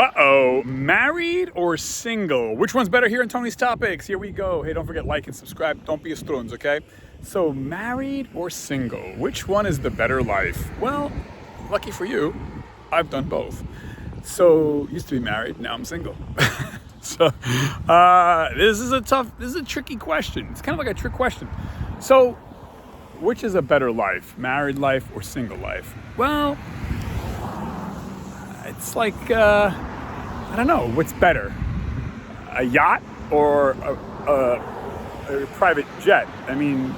Uh-oh, married or single? Which one's better here in Tony's Topics? Here we go. Hey, don't forget, like and subscribe. Don't be a struns, okay? So, married or single? Which one is the better life? Well, lucky for you, I've done both. So, used to be married, now I'm single. This is a tricky question. It's kind of like a trick question. So, which is a better life? Married life or single life? Well, it's like, I don't know, what's better? A yacht or a private jet? I mean,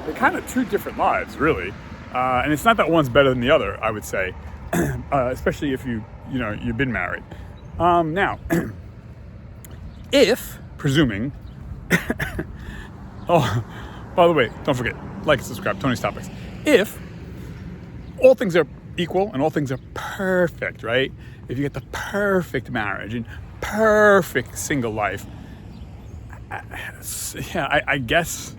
they're kind of two different lives, really. And it's not that one's better than the other, I would say, especially if you've been married. Now, if, presuming, oh, by the way, don't forget, like and subscribe, Tony's Topics. If all things are equal and all things are perfect, right? If you get the perfect marriage and perfect single life, I guess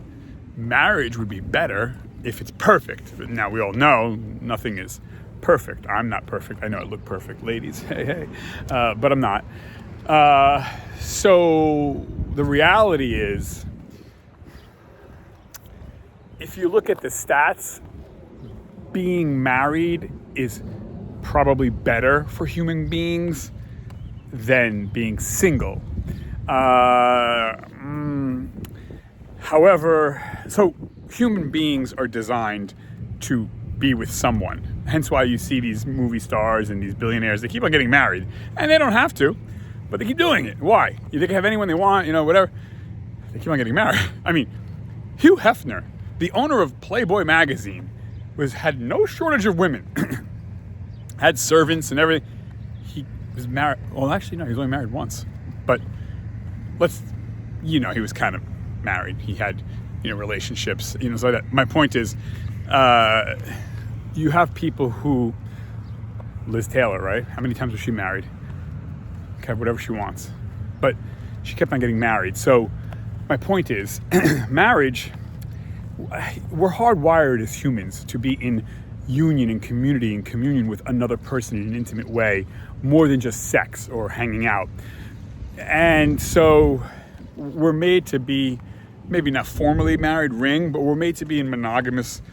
marriage would be better if it's perfect. Now, we all know nothing is perfect. I'm not perfect. I know I look perfect, ladies. Hey. But I'm not. So the reality is, if you look at the stats, being married is probably better for human beings than being single. However, so human beings are designed to be with someone. Hence why you see these movie stars and these billionaires, they keep on getting married. And they don't have to, but they keep doing it. Why? They can have anyone they want, whatever. They keep on getting married. I mean, Hugh Hefner, the owner of Playboy magazine, had no shortage of women. Had servants and everything. He was married. Well, actually, no, he was only married once. But he was kind of married. He had, relationships, so like that. My point is, you have people who, Liz Taylor, right? How many times was she married? Okay, whatever she wants. But she kept on getting married. So my point is, marriage, we're hardwired as humans to be in union and community and communion with another person in an intimate way, more than just sex or hanging out. And so we're made to be, maybe not formally married, ring, but we're made to be in monogamous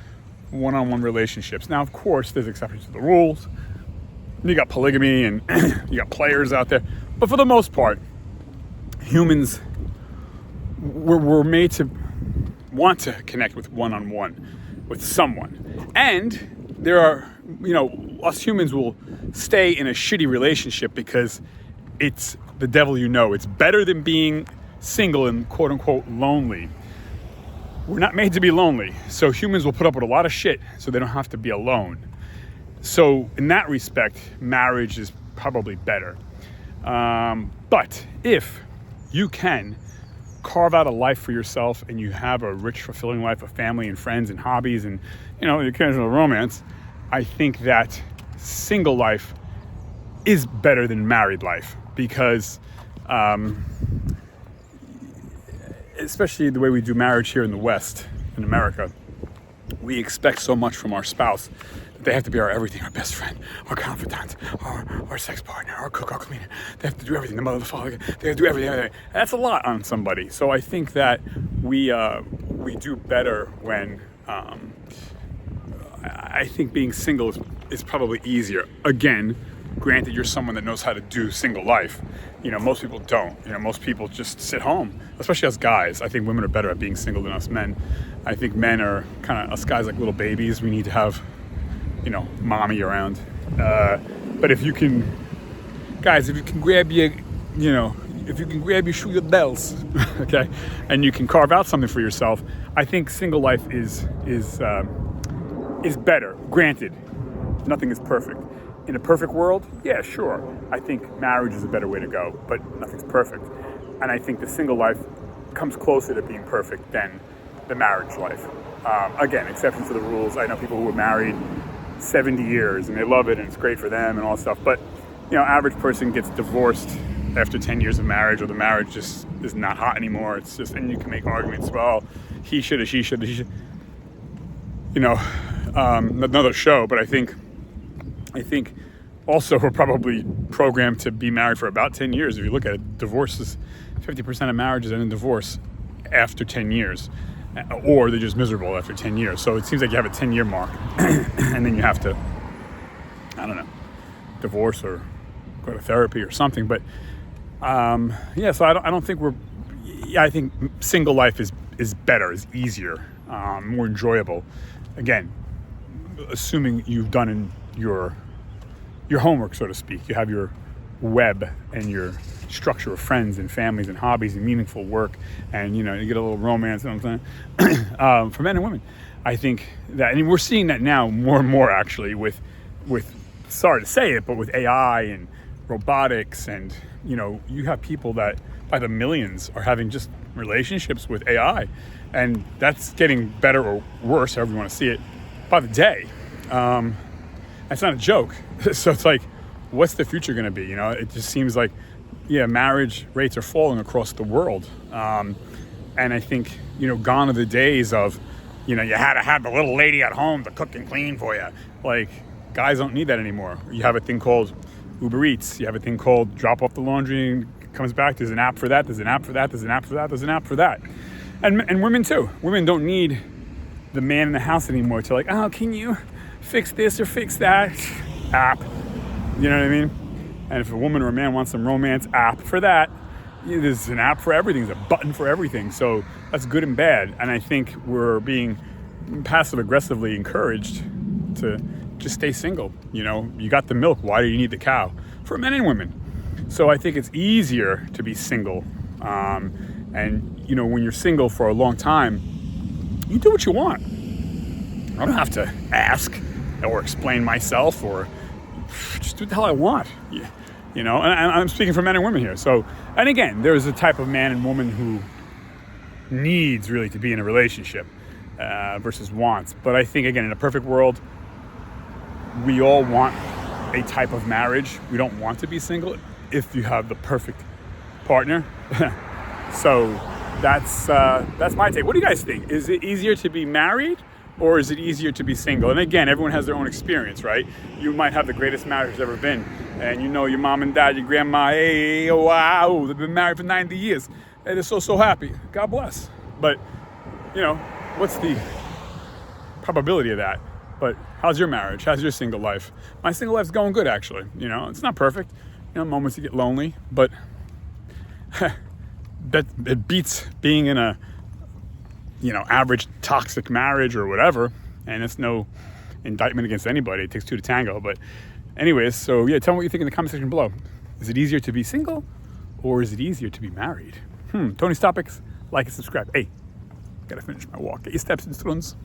one-on-one relationships. Now, of course, there's exceptions to the rules. You got polygamy and you got players out there. But for the most part, humans, we're made to want to connect with one-on-one, with someone. And there are, us humans will stay in a shitty relationship because it's the devil you know. It's better than being single and quote-unquote lonely. We're not made to be lonely. So humans will put up with a lot of shit so they don't have to be alone. So in that respect, marriage is probably better. But if you can carve out a life for yourself and you have a rich, fulfilling life of family and friends and hobbies and, the occasional romance, I think that single life is better than married life because, especially the way we do marriage here in the West, in America, we expect so much from our spouse. They have to be our everything, our best friend, our confidant, our sex partner, our cook, our cleaner. They have to do everything, the mother, the father, they have to do everything. That's a lot on somebody. So I think that we do better when, I think being single is probably easier. Again, granted, you're someone that knows how to do single life. Most people don't. Most people just sit home, especially us guys. I think women are better at being single than us men. I think men are kind of, us guys like little babies. We need to have, mommy around. But if you can, guys, if you can grab your shoe, your bells, okay, and you can carve out something for yourself, I think single life is better. Granted, nothing is perfect. In a perfect world, yeah, sure. I think marriage is a better way to go, but nothing's perfect. And I think the single life comes closer to being perfect than the marriage life. Again, exceptions to the rules. I know people who are married 70 years and they love it and it's great for them and all that stuff. But, average person gets divorced after 10 years of marriage, or the marriage just is not hot anymore. It's just, and you can make arguments, well, he should have, she should have, another show, but I think also are probably programmed to be married for about 10 years. If you look at it, divorces, 50% of marriages end in divorce after 10 years, or they're just miserable after 10 years. So it seems like you have a 10-year mark, and then you have to, I don't know, divorce or go to therapy or something. But so I don't think I think single life is better, is easier, more enjoyable. Again, assuming you've done your homework, so to speak. You have your web and your structure of friends and families and hobbies and meaningful work, and you get a little romance. You know what I'm saying? For men and women, I think that, and we're seeing that now more and more actually with sorry to say it, but with AI and robotics, and you have people that by the millions are having just relationships with AI, and that's getting better or worse, however you want to see it, by the day. It's not a joke. So it's like, what's the future going to be? It just seems like, marriage rates are falling across the world. And I think, gone are the days of, you had to have the little lady at home to cook and clean for you. Like, guys don't need that anymore. You have a thing called Uber Eats. You have a thing called drop off the laundry and it comes back. There's an app for that. There's an app for that. There's an app for that. There's an app for that. And women too. Women don't need the man in the house anymore to like, oh, can you fix this or fix that? App. You know what I mean? And if a woman or a man wants some romance, app for that. There's an app for everything. There's a button for everything. So that's good and bad. And I think we're being passive aggressively encouraged to just stay single. You got the milk. Why do you need the cow? For men and women. So I think it's easier to be single. And when you're single for a long time, you do what you want. I don't have to ask or explain myself, or just do what the hell I want. And I'm speaking for men and women here. So, and again, there's a type of man and woman who needs really to be in a relationship versus wants. But I think, again, in a perfect world, we all want a type of marriage. We don't want to be single if you have the perfect partner. So that's my take. What do you guys think? Is it easier to be married, or is it easier to be single? And again, everyone has their own experience, right? You might have the greatest marriage there's ever been, and your mom and dad, your grandma, hey, wow, they've been married for 90 years. And they're so happy. God bless. But, what's the probability of that? But how's your marriage? How's your single life? My single life's going good, actually. It's not perfect. Moments you get lonely, but that it beats being in a average toxic marriage or whatever. And it's no indictment against anybody. It takes two to tango. But anyways, so tell me what you think in the comment section below. Is it easier to be single, or is it easier to be married? Tony's Topics. Like and subscribe. Hey, gotta finish my walk. Get your steps in, students.